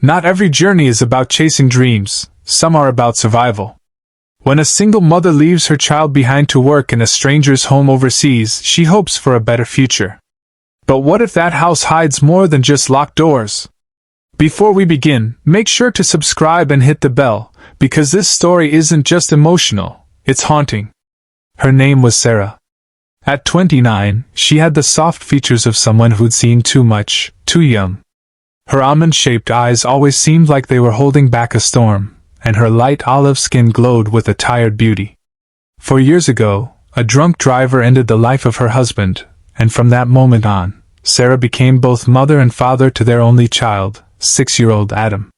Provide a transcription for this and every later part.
Not every journey is about chasing dreams, some are about survival. When a single mother leaves her child behind to work in a stranger's home overseas, she hopes for a better future. But what if that house hides more than just locked doors? Before we begin, make sure to subscribe and hit the bell, because this story isn't just emotional, it's haunting. Her name was Sarah. At 29, she had the soft features of someone who'd seen too much, too young. Her almond-shaped eyes always seemed like they were holding back a storm, and her light olive skin glowed with a tired beauty. 4 years ago, a drunk driver ended the life of her husband, and from that moment on, Sarah became both mother and father to their only child, 6-year-old Adam.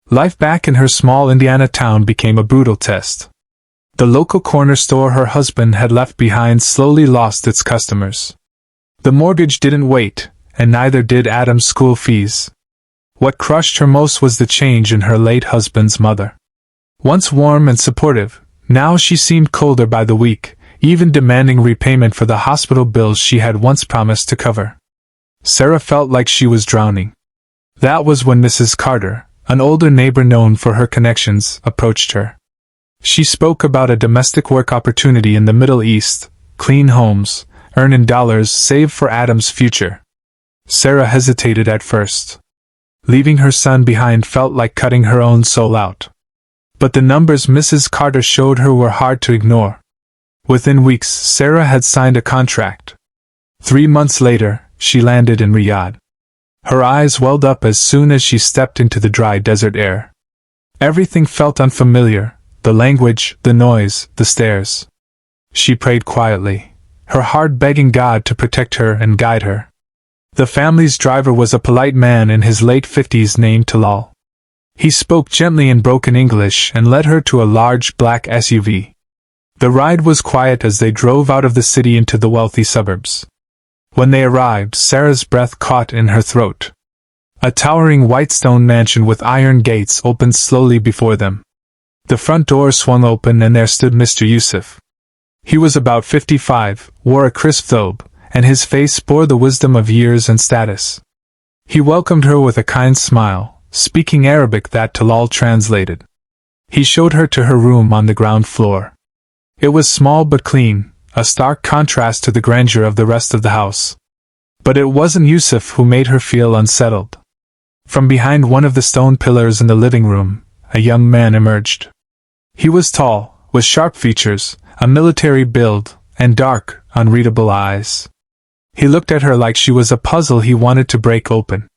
Life back in her small Indiana town became a brutal test. The local corner store her husband had left behind slowly lost its customers. The mortgage didn't wait, and neither did Adam's school fees. What crushed her most was the change in her late husband's mother. Once warm and supportive, now she seemed colder by the week, even demanding repayment for the hospital bills she had once promised to cover. Sarah felt like she was drowning. That was when Mrs. Carter, an older neighbor known for her connections, approached her. She spoke about a domestic work opportunity in the Middle East, clean homes, earn in dollars, save for Adam's future. Sarah hesitated at first. Leaving her son behind felt like cutting her own soul out. But the numbers Mrs. Carter showed her were hard to ignore. Within weeks, Sarah had signed a contract. 3 months later, she landed in Riyadh. Her eyes welled up as soon as she stepped into the dry desert air. Everything felt unfamiliar, the language, the noise, the stares. She prayed quietly, her heart begging God to protect her and guide her. The family's driver was a polite man in his late 50s named Talal. He spoke gently in broken English and led her to a large black SUV. The ride was quiet as they drove out of the city into the wealthy suburbs. When they arrived, Sarah's breath caught in her throat. A towering white stone mansion with iron gates opened slowly before them. The front door swung open and there stood Mr. Yousef. He was about 55, wore a crisp thobe, and his face bore the wisdom of years and status. He welcomed her with a kind smile, speaking Arabic that Talal translated. He showed her to her room on the ground floor. It was small but clean, a stark contrast to the grandeur of the rest of the house. But it wasn't Yousef who made her feel unsettled. From behind one of the stone pillars in the living room, a young man emerged. He was tall, with sharp features, a military build, and dark, unreadable eyes. He looked at her like she was a puzzle he wanted to break open.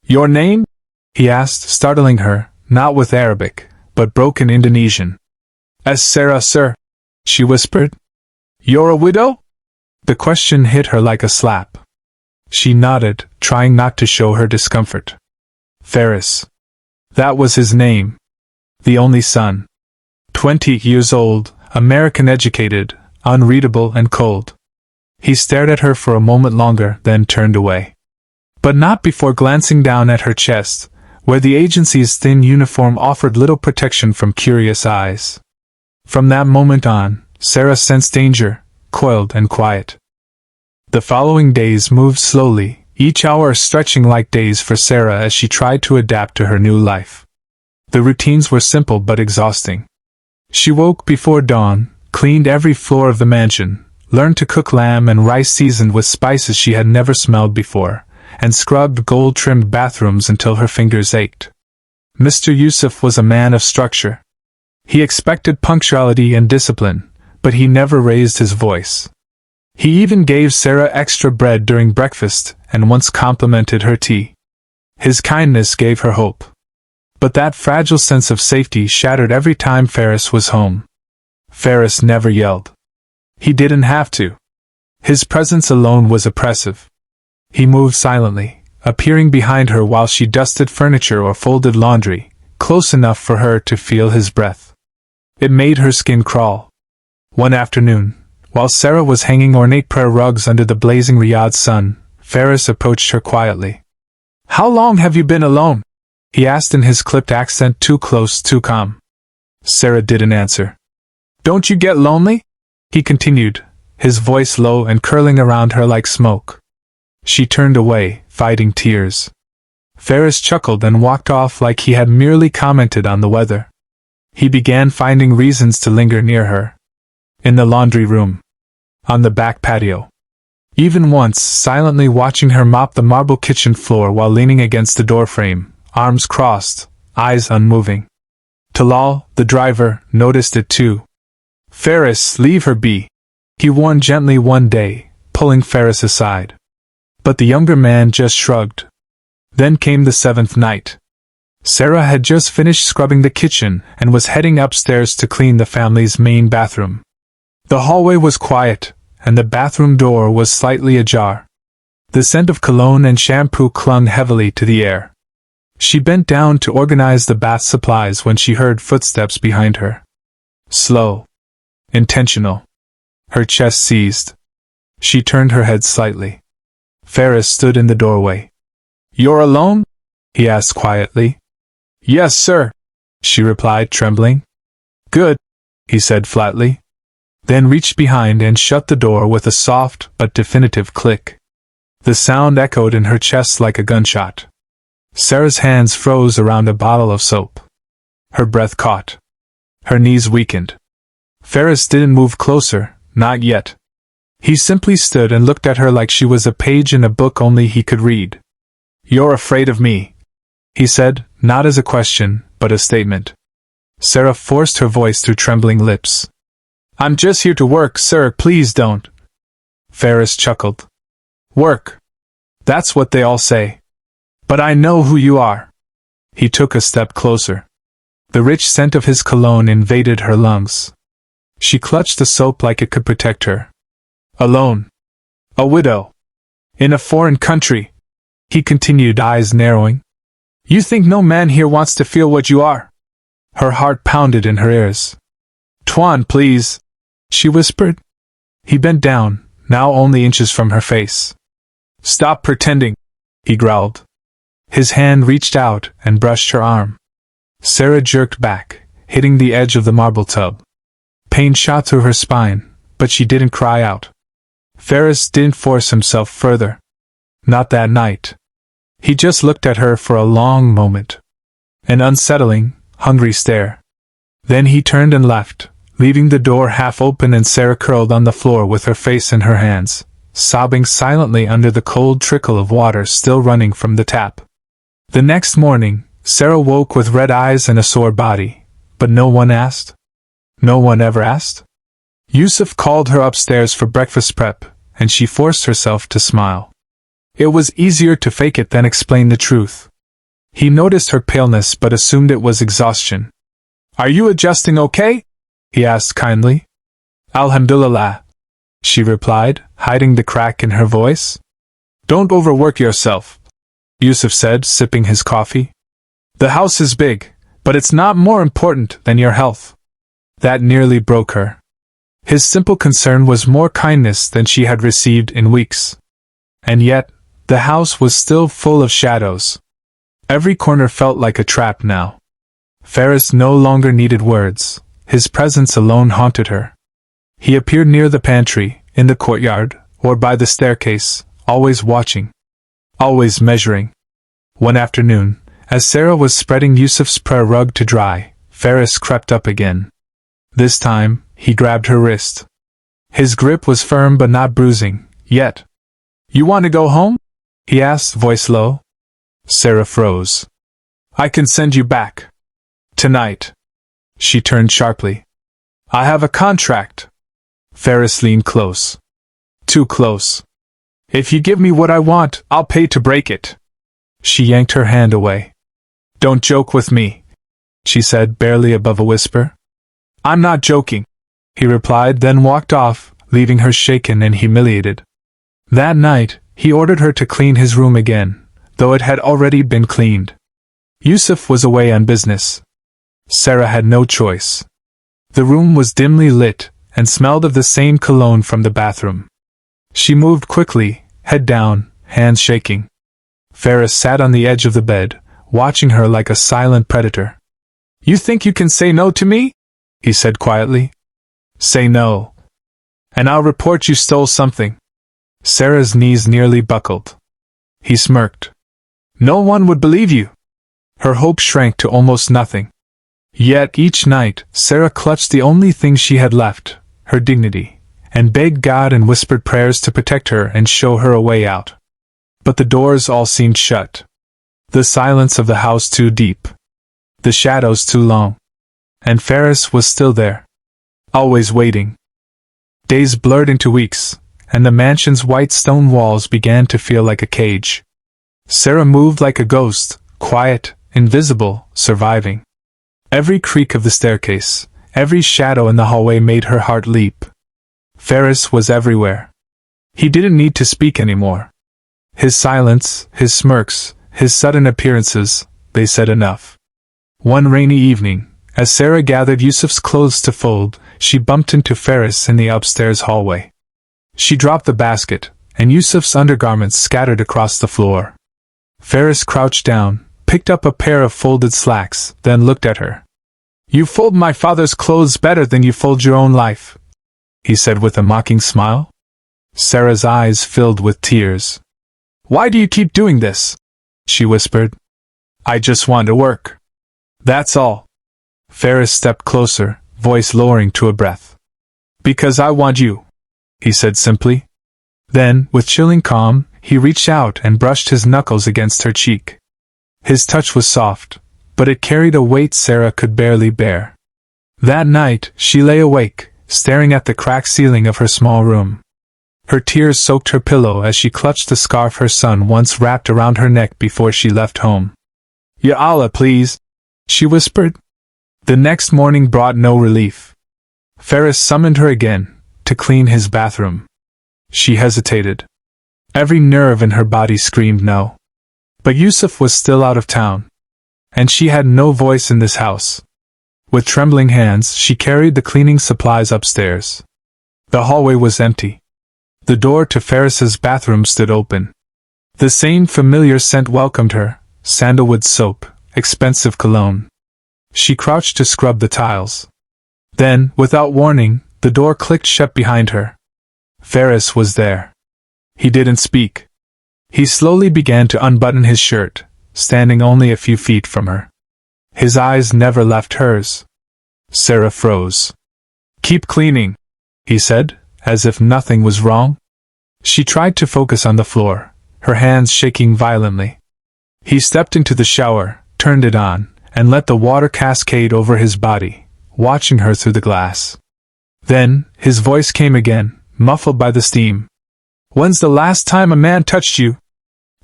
"Your name?" he asked, startling her, not with Arabic, but broken Indonesian. "As Sarah, sir," she whispered. "You're a widow?" The question hit her like a slap. She nodded, trying not to show her discomfort. Ferris. That was his name. The only son. 20 years old, American educated, unreadable and cold. He stared at her for a moment longer, then turned away. But not before glancing down at her chest, where the agency's thin uniform offered little protection from curious eyes. From that moment on, Sarah sensed danger, coiled and quiet. The following days moved slowly, each hour stretching like days for Sarah as she tried to adapt to her new life. The routines were simple but exhausting. She woke before dawn, cleaned every floor of the mansion, learned to cook lamb and rice seasoned with spices she had never smelled before, and scrubbed gold-trimmed bathrooms until her fingers ached. Mr. Yousef was a man of structure. He expected punctuality and discipline, but he never raised his voice. He even gave Sarah extra bread during breakfast and once complimented her tea. His kindness gave her hope. But that fragile sense of safety shattered every time Ferris was home. Ferris never yelled. He didn't have to. His presence alone was oppressive. He moved silently, appearing behind her while she dusted furniture or folded laundry, close enough for her to feel his breath. It made her skin crawl. One afternoon, while Sarah was hanging ornate prayer rugs under the blazing Riyadh sun, Ferris approached her quietly. "How long have you been alone?" he asked in his clipped accent, too close, too calm. Sarah didn't answer. "Don't you get lonely?" he continued, his voice low and curling around her like smoke. She turned away, fighting tears. Ferris chuckled and walked off like he had merely commented on the weather. He began finding reasons to linger near her. In the laundry room. On the back patio. Even once, silently watching her mop the marble kitchen floor while leaning against the doorframe, arms crossed, eyes unmoving. Talal, the driver, noticed it too. "Ferris, leave her be," he warned gently one day, pulling Ferris aside. But the younger man just shrugged. Then came the seventh night. Sarah had just finished scrubbing the kitchen and was heading upstairs to clean the family's main bathroom. The hallway was quiet, and the bathroom door was slightly ajar. The scent of cologne and shampoo clung heavily to the air. She bent down to organize the bath supplies when she heard footsteps behind her. Slow. Intentional. Her chest seized. She turned her head slightly. Ferris stood in the doorway. "You're alone?" he asked quietly. "Yes, sir," she replied, trembling. "Good," he said flatly. Then reached behind and shut the door with a soft but definitive click. The sound echoed in her chest like a gunshot. Sarah's hands froze around a bottle of soap. Her breath caught. Her knees weakened. Ferris didn't move closer, not yet. He simply stood and looked at her like she was a page in a book only he could read. "You're afraid of me," he said, not as a question, but a statement. Sarah forced her voice through trembling lips. "I'm just here to work, sir, please don't." Ferris chuckled. "Work? That's what they all say. But I know who you are." He took a step closer. The rich scent of his cologne invaded her lungs. She clutched the soap like it could protect her. "Alone. A widow. In a foreign country," he continued, eyes narrowing. "You think no man here wants to feel what you are?" Her heart pounded in her ears. "Tuan, please," she whispered. He bent down, now only inches from her face. "Stop pretending," he growled. His hand reached out and brushed her arm. Sarah jerked back, hitting the edge of the marble tub. Pain shot through her spine, but she didn't cry out. Ferris didn't force himself further. Not that night. He just looked at her for a long moment. An unsettling, hungry stare. Then he turned and left, leaving the door half open and Sarah curled on the floor with her face in her hands, sobbing silently under the cold trickle of water still running from the tap. The next morning, Sarah woke with red eyes and a sore body, but no one asked. No one ever asked. Yousef called her upstairs for breakfast prep, and she forced herself to smile. It was easier to fake it than explain the truth. He noticed her paleness but assumed it was exhaustion. "Are you adjusting okay?" he asked kindly. "Alhamdulillah," she replied, hiding the crack in her voice. "Don't overwork yourself," Yousef said, sipping his coffee. "The house is big, but it's not more important than your health." That nearly broke her. His simple concern was more kindness than she had received in weeks. And yet, the house was still full of shadows. Every corner felt like a trap now. Ferris no longer needed words. His presence alone haunted her. He appeared near the pantry, in the courtyard, or by the staircase, always watching. Always measuring. One afternoon, as Sarah was spreading Yousef's prayer rug to dry, Ferris crept up again. This time, he grabbed her wrist. His grip was firm but not bruising, yet. "You want to go home?" he asked, voice low. Sarah froze. "I can send you back. Tonight." She turned sharply. "I have a contract." Ferris leaned close. Too close. "If you give me what I want, I'll pay to break it." She yanked her hand away. "Don't joke with me," she said, barely above a whisper. "I'm not joking," he replied, then walked off, leaving her shaken and humiliated. That night, he ordered her to clean his room again, though it had already been cleaned. Yousef was away on business. Sarah had no choice. The room was dimly lit, and smelled of the same cologne from the bathroom. She moved quickly, head down, hands shaking. Ferris sat on the edge of the bed, watching her like a silent predator. "You think you can say no to me?" he said quietly. "Say no. And I'll report you stole something." Sarah's knees nearly buckled. He smirked. No one would believe you. Her hope shrank to almost nothing. Yet each night, Sarah clutched the only thing she had left, her dignity, and begged God and whispered prayers to protect her and show her a way out. But the doors all seemed shut. The silence of the house too deep. The shadows too long. And Ferris was still there. Always waiting. Days blurred into weeks, and the mansion's white stone walls began to feel like a cage. Sarah moved like a ghost, quiet, invisible, surviving. Every creak of the staircase, every shadow in the hallway made her heart leap. Ferris was everywhere. He didn't need to speak anymore. His silence, his smirks, his sudden appearances, they said enough. One rainy evening, as Sarah gathered Yousef's clothes to fold, she bumped into Ferris in the upstairs hallway. She dropped the basket, and Yousef's undergarments scattered across the floor. Ferris crouched down, picked up a pair of folded slacks, then looked at her. "You fold my father's clothes better than you fold your own life," he said with a mocking smile. Sarah's eyes filled with tears. "Why do you keep doing this?" she whispered. "I just want to work. That's all." Ferris stepped closer, voice lowering to a breath. "Because I want you," he said simply. Then, with chilling calm, he reached out and brushed his knuckles against her cheek. His touch was soft, but it carried a weight Sarah could barely bear. That night, she lay awake, staring at the cracked ceiling of her small room. Her tears soaked her pillow as she clutched the scarf her son once wrapped around her neck before she left home. "Ya Allah, please," she whispered. The next morning brought no relief. Ferris summoned her again, to clean his bathroom. She hesitated. Every nerve in her body screamed no. But Yousef was still out of town. And she had no voice in this house. With trembling hands, she carried the cleaning supplies upstairs. The hallway was empty. The door to Ferris's bathroom stood open. The same familiar scent welcomed her, sandalwood soap, expensive cologne. She crouched to scrub the tiles. Then, without warning, the door clicked shut behind her. Ferris was there. He didn't speak. He slowly began to unbutton his shirt, standing only a few feet from her. His eyes never left hers. Sarah froze. "Keep cleaning," he said, as if nothing was wrong. She tried to focus on the floor, her hands shaking violently. He stepped into the shower, turned it on, and let the water cascade over his body, watching her through the glass. Then, his voice came again, muffled by the steam. "When's the last time a man touched you?"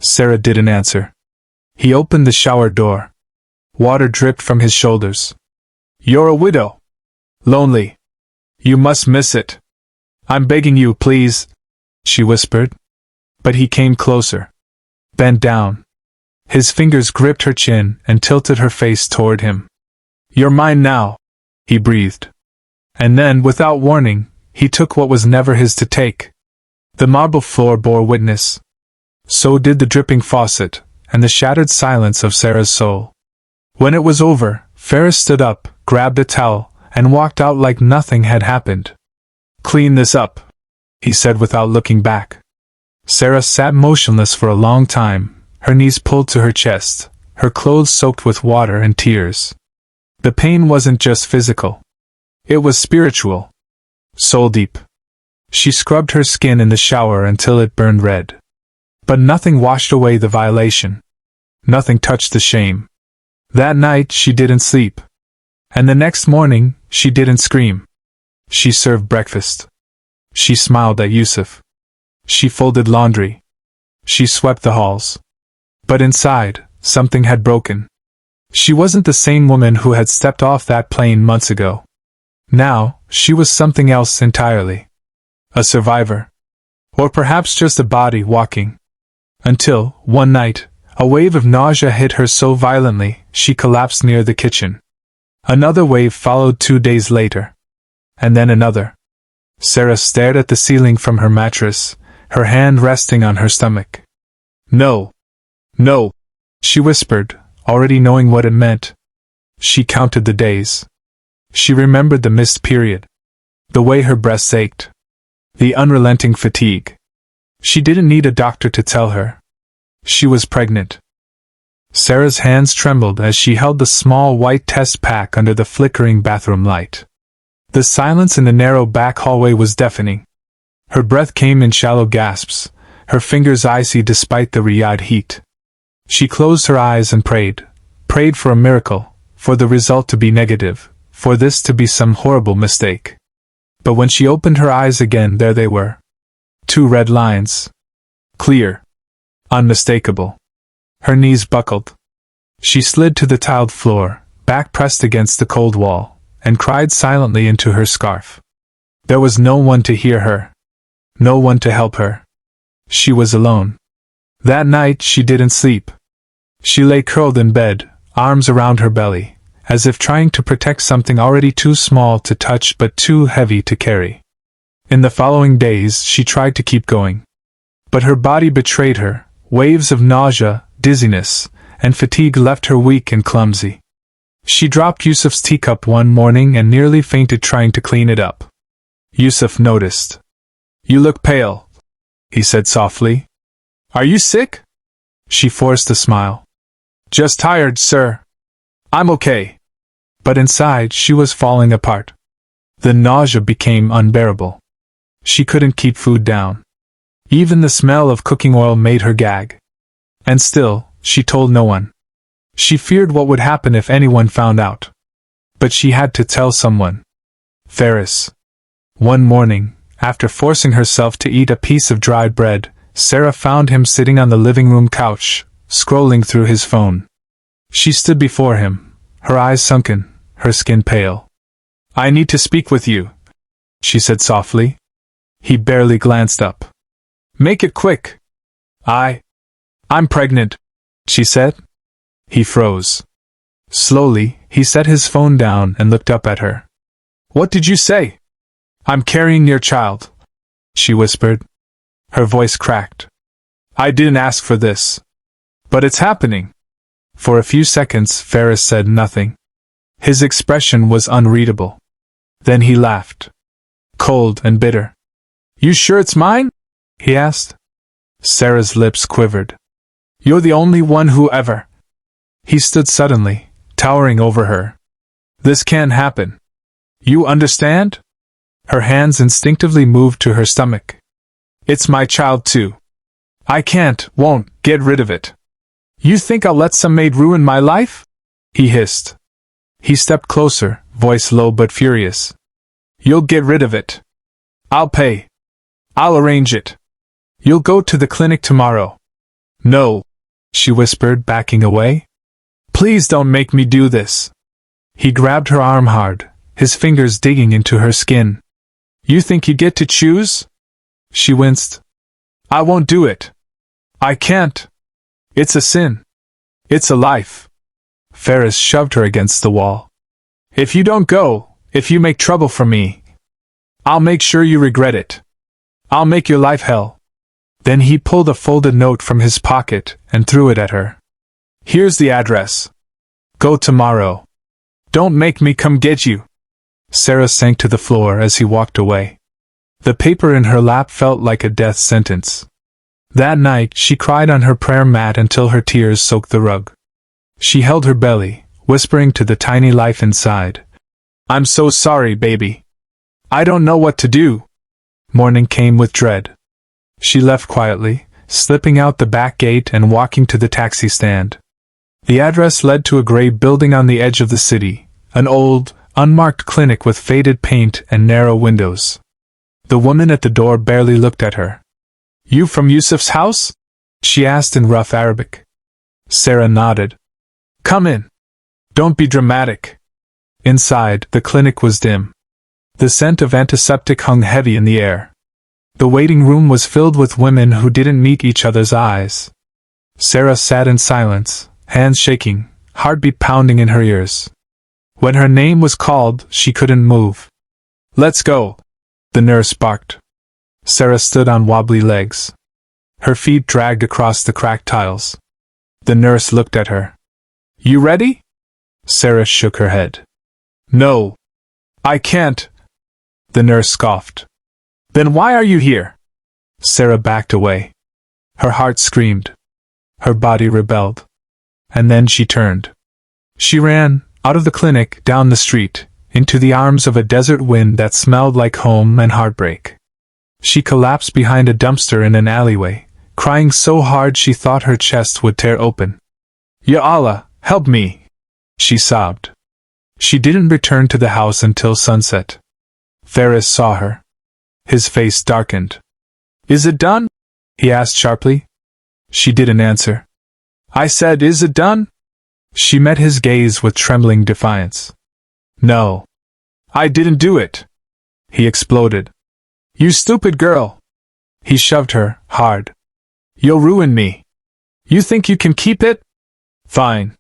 Sarah didn't answer. He opened the shower door. Water dripped from his shoulders. "You're a widow. Lonely. You must miss it. I'm begging you, please," she whispered. But he came closer. Bent down. His fingers gripped her chin and tilted her face toward him. "You're mine now," he breathed. And then, without warning, he took what was never his to take. The marble floor bore witness. So did the dripping faucet, and the shattered silence of Sarah's soul. When it was over, Ferris stood up, grabbed a towel, and walked out like nothing had happened. "Clean this up," he said without looking back. Sarah sat motionless for a long time, her knees pulled to her chest, her clothes soaked with water and tears. The pain wasn't just physical. It was spiritual. Soul deep. She scrubbed her skin in the shower until it burned red. But nothing washed away the violation. Nothing touched the shame. That night she didn't sleep. And the next morning, she didn't scream. She served breakfast. She smiled at Yousef. She folded laundry. She swept the halls. But inside, something had broken. She wasn't the same woman who had stepped off that plane months ago. Now, she was something else entirely. A survivor. Or perhaps just a body walking. Until, one night, a wave of nausea hit her so violently, she collapsed near the kitchen. Another wave followed 2 days later. And then another. Sarah stared at the ceiling from her mattress, her hand resting on her stomach. "No. No," she whispered, already knowing what it meant. She counted the days. She remembered the missed period. The way her breasts ached. The unrelenting fatigue. She didn't need a doctor to tell her. She was pregnant. Sarah's hands trembled as she held the small white test pack under the flickering bathroom light. The silence in the narrow back hallway was deafening. Her breath came in shallow gasps, her fingers icy despite the Riyadh heat. She closed her eyes and prayed for a miracle, for the result to be negative, for this to be some horrible mistake. But when she opened her eyes again, there they were. 2 red lines. Clear. Unmistakable. Her knees buckled. She slid to the tiled floor, back pressed against the cold wall, and cried silently into her scarf. There was no one to hear her. No one to help her. She was alone. That night she didn't sleep. She lay curled in bed, arms around her belly, as if trying to protect something already too small to touch but too heavy to carry. In the following days she tried to keep going. But her body betrayed her. Waves of nausea, dizziness, and fatigue left her weak and clumsy. She dropped Yousef's teacup one morning and nearly fainted trying to clean it up. Yousef noticed. "You look pale," he said softly. "Are you sick?" She forced a smile. "Just tired, sir. I'm okay." But inside she was falling apart. The nausea became unbearable. She couldn't keep food down. Even the smell of cooking oil made her gag. And still, she told no one. She feared what would happen if anyone found out. But she had to tell someone. Ferris. One morning, after forcing herself to eat a piece of dried bread, Sarah found him sitting on the living room couch, scrolling through his phone. She stood before him, her eyes sunken, her skin pale. "I need to speak with you," she said softly. He barely glanced up. "Make it quick." I'm pregnant," she said. He froze. Slowly, he set his phone down and looked up at her. "What did you say?" "I'm carrying your child," she whispered. Her voice cracked. "I didn't ask for this. But it's happening." For a few seconds, Ferris said nothing. His expression was unreadable. Then he laughed. Cold and bitter. "You sure it's mine?" he asked. Sarah's lips quivered. "You're the only one who ever—" He stood suddenly, towering over her. "This can't happen. You understand?" Her hands instinctively moved to her stomach. "It's my child too. I won't get rid of it. You think I'll let some maid ruin my life?" he hissed. He stepped closer, voice low but furious. "You'll get rid of it. I'll pay. I'll arrange it. You'll go to the clinic tomorrow." "No," she whispered, backing away. "Please don't make me do this." He grabbed her arm hard, his fingers digging into her skin. "You think you get to choose?" She winced. "I won't do it. I can't. It's a sin. It's a life." Ferris shoved her against the wall. "If you don't go, if you make trouble for me, I'll make sure you regret it. I'll make your life hell." Then he pulled a folded note from his pocket and threw it at her. "Here's the address. Go tomorrow. Don't make me come get you." Sarah sank to the floor as he walked away. The paper in her lap felt like a death sentence. That night she cried on her prayer mat until her tears soaked the rug. She held her belly, whispering to the tiny life inside, "I'm so sorry, baby. I don't know what to do." Morning came with dread. She left quietly, slipping out the back gate and walking to the taxi stand. The address led to a gray building on the edge of the city, an old, unmarked clinic with faded paint and narrow windows. The woman at the door barely looked at her. "You from Yousef's house?" she asked in rough Arabic. Sarah nodded. "Come in. Don't be dramatic." Inside, the clinic was dim. The scent of antiseptic hung heavy in the air. The waiting room was filled with women who didn't meet each other's eyes. Sarah sat in silence, hands shaking, heartbeat pounding in her ears. When her name was called, she couldn't move. "Let's go," the nurse barked. Sarah stood on wobbly legs. Her feet dragged across the cracked tiles. The nurse looked at her. "You ready?" Sarah shook her head. "No. I can't." The nurse scoffed. "Then why are you here?" Sarah backed away. Her heart screamed. Her body rebelled. and then she turned. She ran, out of the clinic, down the street, into the arms of a desert wind that smelled like home and heartbreak. She collapsed behind a dumpster in an alleyway, crying so hard she thought her chest would tear open. "Ya Allah, help me!" she sobbed. She didn't return to the house until sunset. Ferris saw her. His face darkened. "Is it done?" he asked sharply. She didn't answer. "I said, is it done?" She met his gaze with trembling defiance. "No. I didn't do it," he exploded. "You stupid girl!" He shoved her, hard. "You'll ruin me. You think you can keep it? Fine.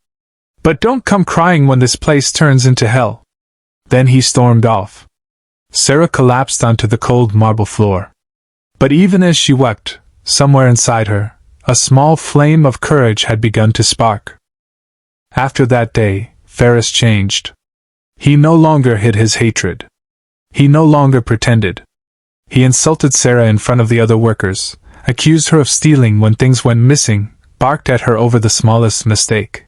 But don't come crying when this place turns into hell." Then he stormed off. Sarah collapsed onto the cold marble floor. But even as she wept, somewhere inside her, a small flame of courage had begun to spark. After that day, Ferris changed. He no longer hid his hatred. He no longer pretended. He insulted Sarah in front of the other workers, accused her of stealing when things went missing, barked at her over the smallest mistake.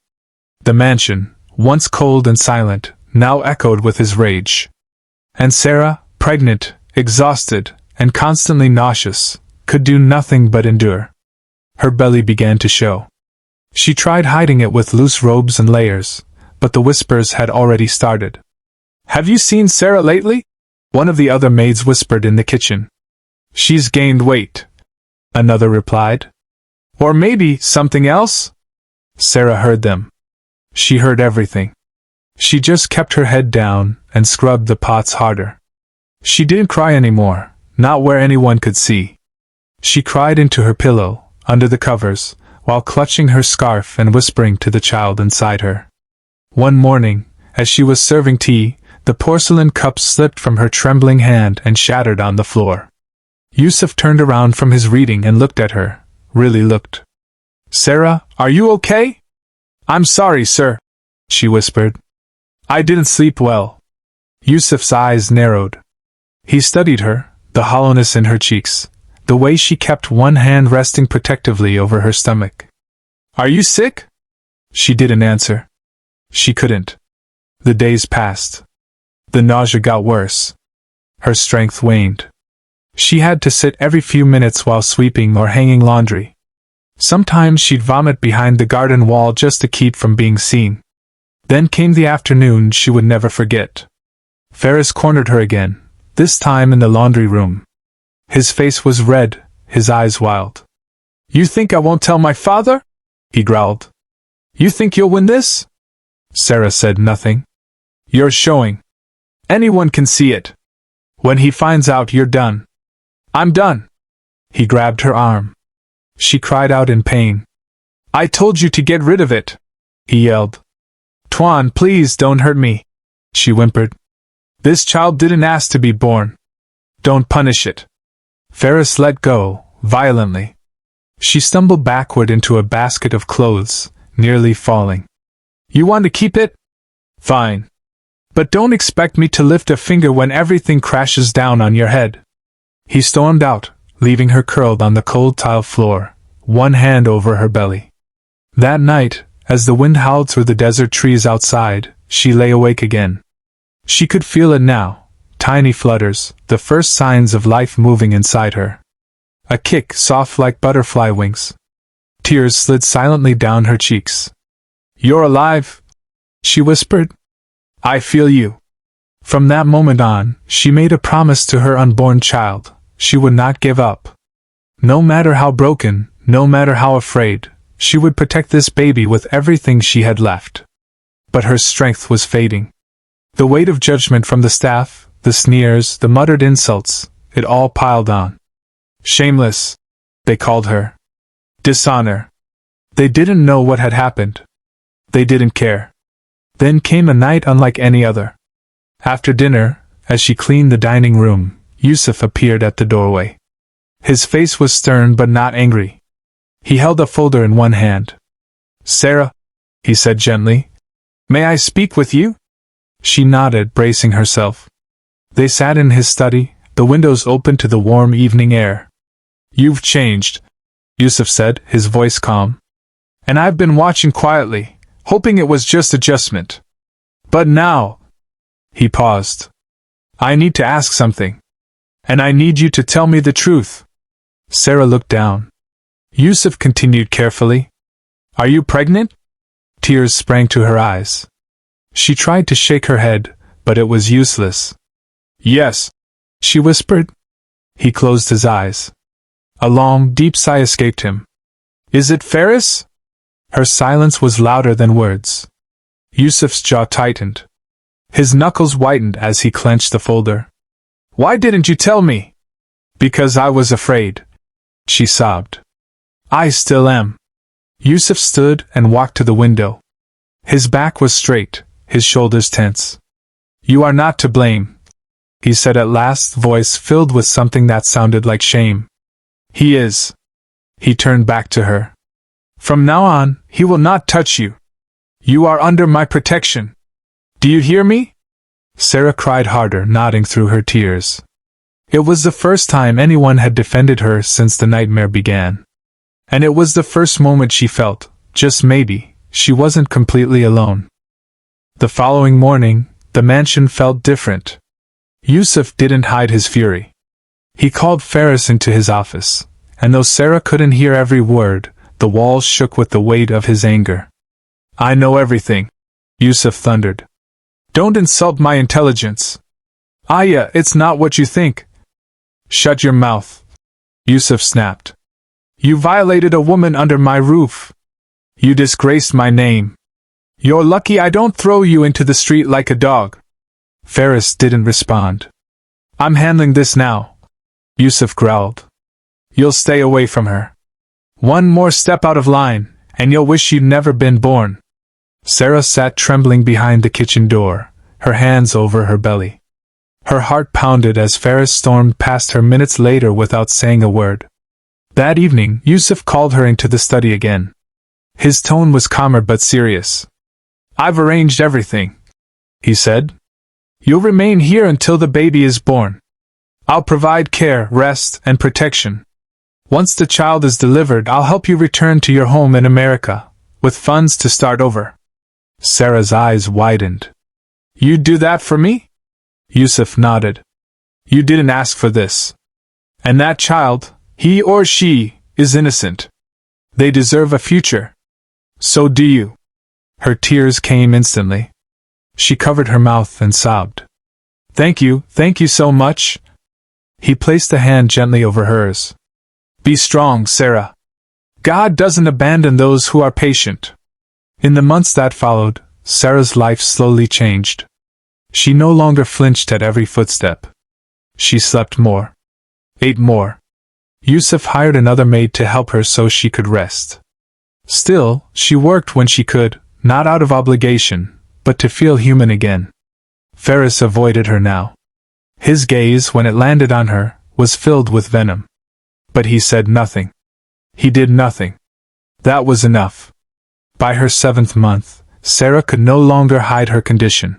The mansion, once cold and silent, now echoed with his rage. And Sarah, pregnant, exhausted, and constantly nauseous, could do nothing but endure. Her belly began to show. She tried hiding it with loose robes and layers, but the whispers had already started. "Have you seen Sarah lately?" one of the other maids whispered in the kitchen. "She's gained weight," another replied. "Or maybe something else?" Sarah heard them. She heard everything. She just kept her head down and scrubbed the pots harder. She didn't cry anymore, not where anyone could see. She cried into her pillow, under the covers, while clutching her scarf and whispering to the child inside her. One morning, as she was serving tea, the porcelain cup slipped from her trembling hand and shattered on the floor. Yousef turned around from his reading and looked at her, really looked. "Sarah, are you okay?" "I'm sorry, sir," she whispered. "I didn't sleep well." Yousef's eyes narrowed. He studied her, the hollowness in her cheeks, the way she kept one hand resting protectively over her stomach. "Are you sick?" She didn't answer. She couldn't. The days passed. The nausea got worse. Her strength waned. She had to sit every few minutes while sweeping or hanging laundry. Sometimes she'd vomit behind the garden wall just to keep from being seen. Then came the afternoon she would never forget. Ferris cornered her again, this time in the laundry room. His face was red, his eyes wild. "You think I won't tell my father?" he growled. "You think you'll win this?" Sarah said nothing. "You're showing. Anyone can see it. When he finds out, you're done." "I'm done." He grabbed her arm. She cried out in pain. "I told you to get rid of it," he yelled. "Tuan, please don't hurt me," she whimpered. "This child didn't ask to be born. Don't punish it." Ferris let go, violently. She stumbled backward into a basket of clothes, nearly falling. "You want to keep it? Fine. But don't expect me to lift a finger when everything crashes down on your head." He stormed out, leaving her curled on the cold tile floor, one hand over her belly. That night, as the wind howled through the desert trees outside, she lay awake again. She could feel it now, tiny flutters, the first signs of life moving inside her. A kick soft like butterfly wings. Tears slid silently down her cheeks. "You're alive," she whispered. "I feel you." From that moment on, she made a promise to her unborn child. She would not give up. No matter how broken, no matter how afraid, she would protect this baby with everything she had left. But her strength was fading. The weight of judgment from the staff, the sneers, the muttered insults, it all piled on. Shameless, they called her. Dishonor. They didn't know what had happened. They didn't care. Then came a night unlike any other. After dinner, as she cleaned the dining room, Yousef appeared at the doorway. His face was stern but not angry. He held a folder in one hand. "Sarah," he said gently, "may I speak with you?" She nodded, bracing herself. They sat in his study, the windows open to the warm evening air. "You've changed," Yousef said, his voice calm. "And I've been watching quietly. hoping it was just adjustment. But now... He paused. I need to ask something. And I need you to tell me the truth. Sarah looked down. Yousef continued carefully. Are you pregnant? Tears sprang to her eyes. She tried to shake her head, but it was useless. Yes, she whispered. He closed his eyes. A long, deep sigh escaped him. Is it Ferris? Her silence was louder than words. Yousef's jaw tightened. His knuckles whitened as he clenched the folder. Why didn't you tell me? Because I was afraid. She sobbed. I still am. Yousef stood and walked to the window. His back was straight, his shoulders tense. You are not to blame, he said at last, voice filled with something that sounded like shame. He is. He turned back to her. From now on, he will not touch you. You are under my protection. Do you hear me? Sarah cried harder, nodding through her tears. It was the first time anyone had defended her since the nightmare began. And it was the first moment she felt, just maybe, she wasn't completely alone. The following morning, the mansion felt different. Yousef didn't hide his fury. He called Ferris into his office, and though Sarah couldn't hear every word, the walls shook with the weight of his anger. I know everything, Yousef thundered. Don't insult my intelligence. Aya, it's not what you think. Shut your mouth, Yousef snapped. You violated a woman under my roof. You disgraced my name. You're lucky I don't throw you into the street like a dog. Ferris didn't respond. I'm handling this now, Yousef growled. You'll stay away from her. One more step out of line, and you'll wish you'd never been born. Sarah sat trembling behind the kitchen door, her hands over her belly. Her heart pounded as Ferris stormed past her minutes later without saying a word. That evening, Yousef called her into the study again. His tone was calmer but serious. I've arranged everything, he said. You'll remain here until the baby is born. I'll provide care, rest, and protection. Once the child is delivered, I'll help you return to your home in America, with funds to start over. Sarah's eyes widened. You'd do that for me? Yousef nodded. You didn't ask for this. And that child, he or she, is innocent. They deserve a future. So do you. Her tears came instantly. She covered her mouth and sobbed. Thank you so much. He placed a hand gently over hers. Be strong, Sarah. God doesn't abandon those who are patient. In the months that followed, Sarah's life slowly changed. She no longer flinched at every footstep. She slept more. Ate more. Yousef hired another maid to help her so she could rest. Still, she worked when she could, not out of obligation, but to feel human again. Ferris avoided her now. His gaze, when it landed on her, was filled with venom. But he said nothing. He did nothing. That was enough. By her 7th month, Sarah could no longer hide her condition.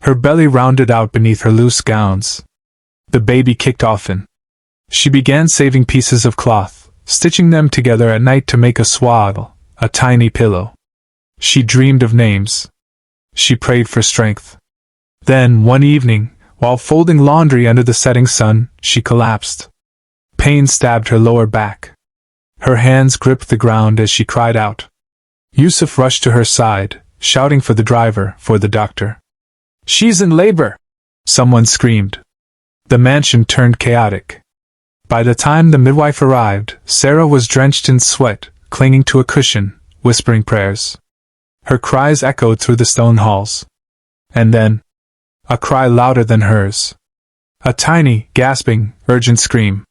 Her belly rounded out beneath her loose gowns. The baby kicked often. She began saving pieces of cloth, stitching them together at night to make a swaddle, a tiny pillow. She dreamed of names. She prayed for strength. Then, one evening, while folding laundry under the setting sun, she collapsed. Pain stabbed her lower back. Her hands gripped the ground as she cried out. Yousef rushed to her side, shouting for the driver, for the doctor. She's in labor! Someone screamed. The mansion turned chaotic. By the time the midwife arrived, Sarah was drenched in sweat, clinging to a cushion, whispering prayers. Her cries echoed through the stone halls. And then, a cry louder than hers. A tiny, gasping, urgent scream.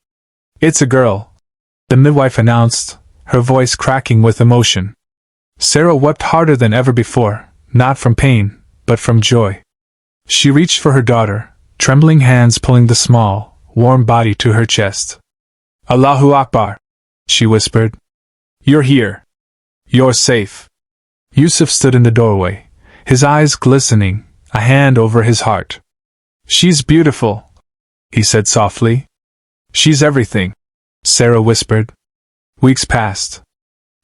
It's a girl, the midwife announced, her voice cracking with emotion. Sarah wept harder than ever before, not from pain, but from joy. She reached for her daughter, trembling hands pulling the small, warm body to her chest. Allahu Akbar, she whispered. You're here. You're safe. Yousef stood in the doorway, his eyes glistening, a hand over his heart. She's beautiful, he said softly. She's everything, Sarah whispered. Weeks passed.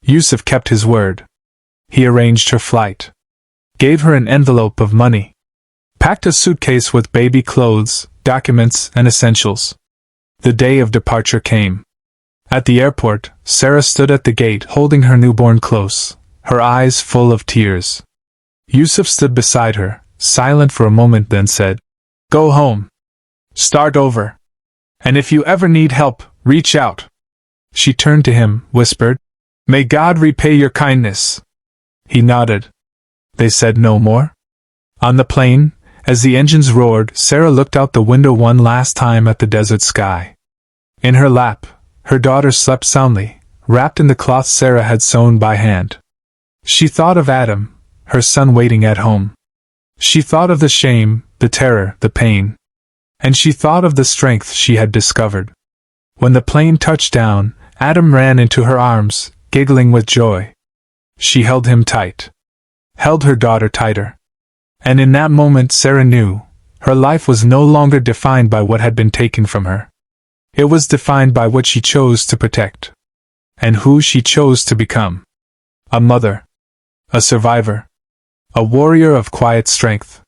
Yousef kept his word. He arranged her flight, gave her an envelope of money, packed a suitcase with baby clothes, documents, and essentials. The day of departure came. At the airport, Sarah stood at the gate holding her newborn close, her eyes full of tears. Yousef stood beside her, silent for a moment, then said, "Go home. Start over. And if you ever need help, reach out." She turned to him, whispered, "May God repay your kindness." He nodded. They said no more. On the plane, as the engines roared, Sarah looked out the window one last time at the desert sky. In her lap, her daughter slept soundly, wrapped in the cloth Sarah had sewn by hand. She thought of Adam, her son waiting at home. She thought of the shame, the terror, the pain. And she thought of the strength she had discovered. When the plane touched down, Adam ran into her arms, giggling with joy. She held him tight, held her daughter tighter. And in that moment Sarah knew, her life was no longer defined by what had been taken from her. It was defined by what she chose to protect, and who she chose to become. A mother, a survivor, a warrior of quiet strength.